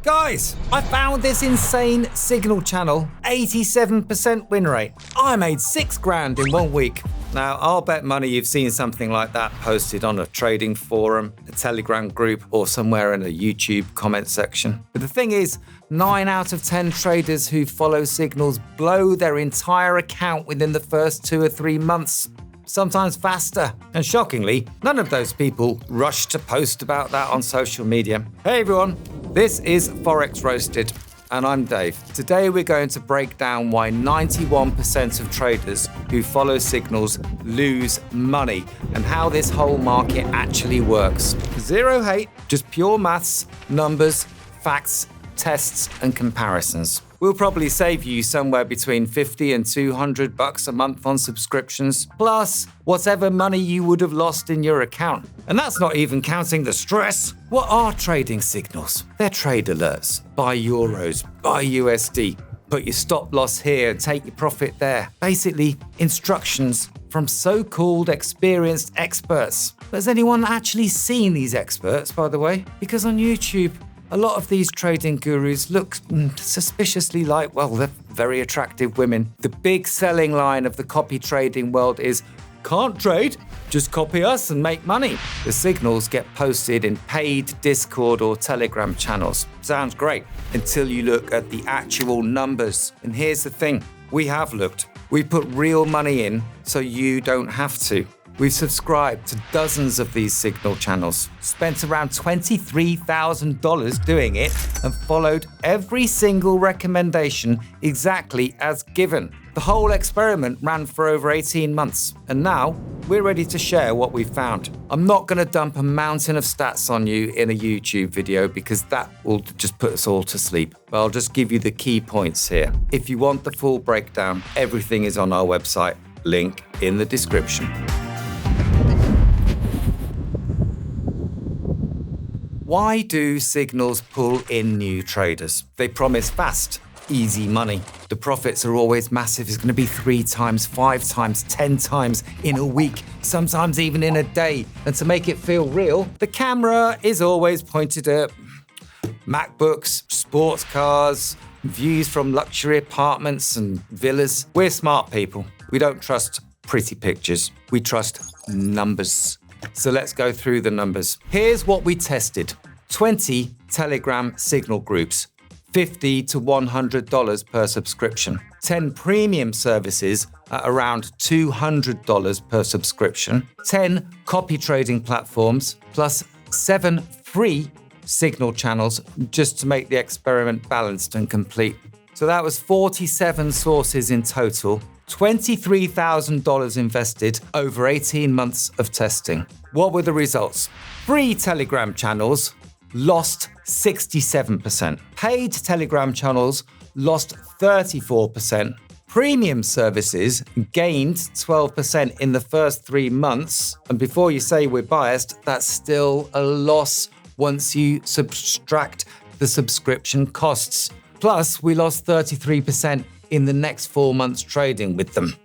Guys, I found this insane signal channel, 87% win rate. I made $6,000 in 1 week. Now, I'll bet money you've seen something like that posted on a trading forum, a Telegram group, or somewhere in a YouTube comment section. But the thing is, 9 out of 10 traders who follow signals blow their entire account within the first 2 or 3 months. Sometimes faster. And shockingly, none of those people rush to post about that on social media. Hey everyone, this is Forex Roasted, and I'm Dave. Today we're going to break down why 91% of traders who follow signals lose money and how this whole market actually works. Zero hate, just pure maths, numbers, facts, tests, and comparisons. We'll probably save you somewhere between $50 and $200 a month on subscriptions, plus whatever money you would have lost in your account. And that's not even counting the stress. What are trading signals? They're trade alerts. Buy euros, buy USD, put your stop loss here, take your profit there. Basically, instructions from so-called experienced experts. Has anyone actually seen these experts, by the way? Because on YouTube, a lot of these trading gurus look suspiciously like, well, they're very attractive women. The big selling line of the copy trading world is, can't trade, just copy us and make money. The signals get posted in paid Discord or Telegram channels. Sounds great, until you look at the actual numbers. And here's the thing, we have looked. We put real money in so you don't have to. We've subscribed to dozens of these signal channels, spent around $23,000 doing it, and followed every single recommendation exactly as given. The whole experiment ran for over 18 months, and now we're ready to share what we've found. I'm not going to dump a mountain of stats on you in a YouTube video because that will just put us all to sleep. But I'll just give you the key points here. If you want the full breakdown, everything is on our website, link in the description. Why do signals pull in new traders? They promise fast, easy money. The profits are always massive. It's going to be 3 times, 5 times, 10 times in a week, sometimes even in a day. And to make it feel real, the camera is always pointed at MacBooks, sports cars, views from luxury apartments and villas. We're smart people. We don't trust pretty pictures. We trust numbers. So let's go through the numbers. Here's what we tested. 20 Telegram signal groups, $50 to $100 per subscription. 10 premium services at around $200 per subscription. 10 copy trading platforms, plus 7 free signal channels just to make the experiment balanced and complete. So that was 47 sources in total. $23,000 invested over 18 months of testing. What were the results? Free Telegram channels lost 67%. Paid Telegram channels lost 34%. Premium services gained 12% in the first 3 months. And before you say we're biased, that's still a loss once you subtract the subscription costs. Plus, we lost 33% in the next 4 months trading with them.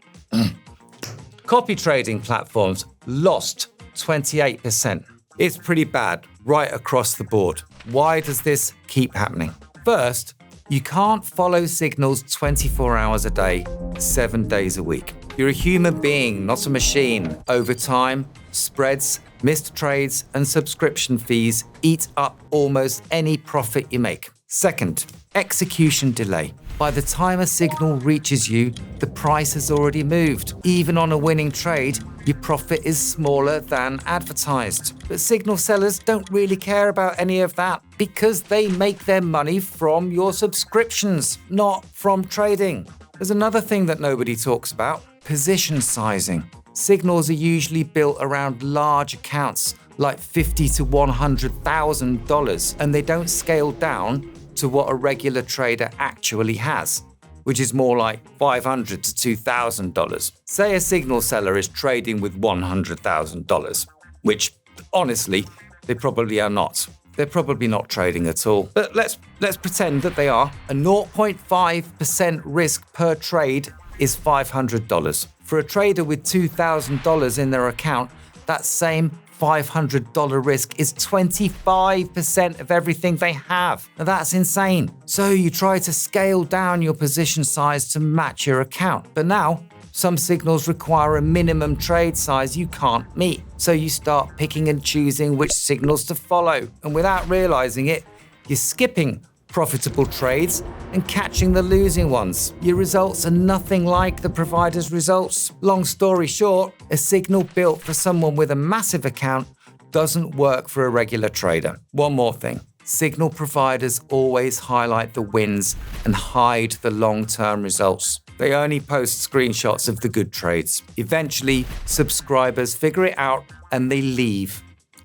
Copy trading platforms lost 28%. It's pretty bad right across the board. Why does this keep happening? First, you can't follow signals 24 hours a day, 7 days a week. You're a human being, not a machine. Over time, spreads, missed trades, and subscription fees eat up almost any profit you make. Second, execution delay. By the time a signal reaches you, the price has already moved. Even on a winning trade, your profit is smaller than advertised. But signal sellers don't really care about any of that because they make their money from your subscriptions, not from trading. There's another thing that nobody talks about, position sizing. Signals are usually built around large accounts like $50,000 to $100,000, and they don't scale down to what a regular trader actually has, which is more like $500 to $2,000. Say a signal seller is trading with $100,000, which honestly, they probably are not. They're probably not trading at all. But let's pretend that they are. A 0.5% risk per trade is $500. For a trader with $2,000 in their account, that same $500 risk is 25% of everything they have. Now that's insane. So you try to scale down your position size to match your account. But now, some signals require a minimum trade size you can't meet. So you start picking and choosing which signals to follow. And without realizing it, you're skipping profitable trades and catching the losing ones. Your results are nothing like the provider's results. Long story short, a signal built for someone with a massive account doesn't work for a regular trader. One more thing. Signal providers always highlight the wins and hide the long-term results. They only post screenshots of the good trades. Eventually, subscribers figure it out and they leave.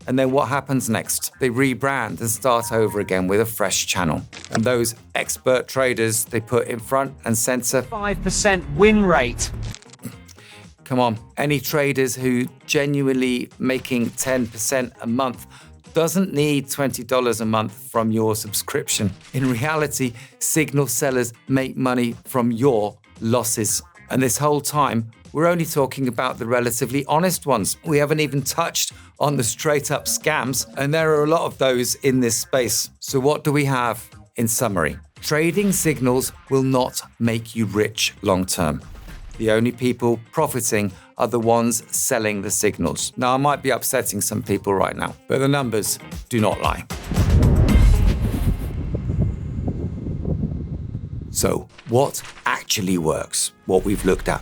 And then what happens next? They rebrand and start over again with a fresh channel. And those expert traders they put in front and center 5% win rate. Come on, any traders who genuinely making 10% a month doesn't need $20 a month from your subscription. In reality, signal sellers make money from your losses. And this whole time, we're only talking about the relatively honest ones. We haven't even touched on the straight up scams, and there are a lot of those in this space. So what do we have in summary? Trading signals will not make you rich long term. The only people profiting are the ones selling the signals. Now, I might be upsetting some people right now, but the numbers do not lie. So, what actually works? What we've looked at.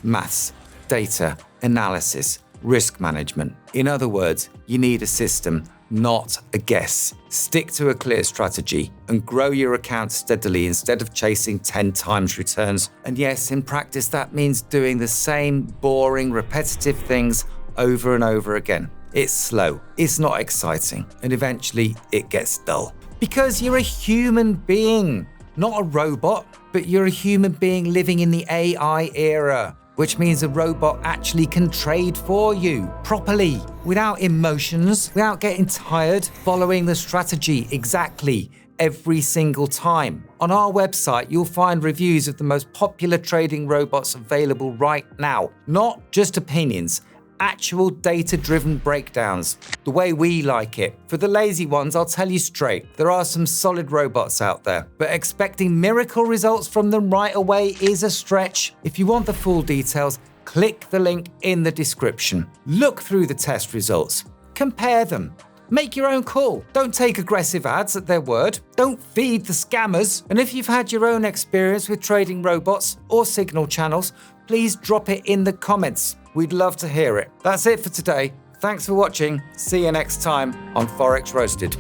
Maths, data, analysis, risk management. In other words, you need a system, not a guess. Stick to a clear strategy and grow your account steadily instead of chasing 10 times returns. And yes, in practice, that means doing the same boring, repetitive things over and over again. It's slow, it's not exciting, and eventually it gets dull. Because you're a human being, not a robot, but you're a human being living in the AI era, which means a robot actually can trade for you properly, without emotions, without getting tired, following the strategy exactly every single time. On our website, you'll find reviews of the most popular trading robots available right now, not just opinions. Actual data-driven breakdowns, the way we like it. For the lazy ones, I'll tell you straight, there are some solid robots out there, but expecting miracle results from them right away is a stretch. If you want the full details, click the link in the description. Look through the test results, compare them, make your own call. Don't take aggressive ads at their word. Don't feed the scammers. And if you've had your own experience with trading robots or signal channels, please drop it in the comments. We'd love to hear it. That's it for today. Thanks for watching. See you next time on Forex Roasted.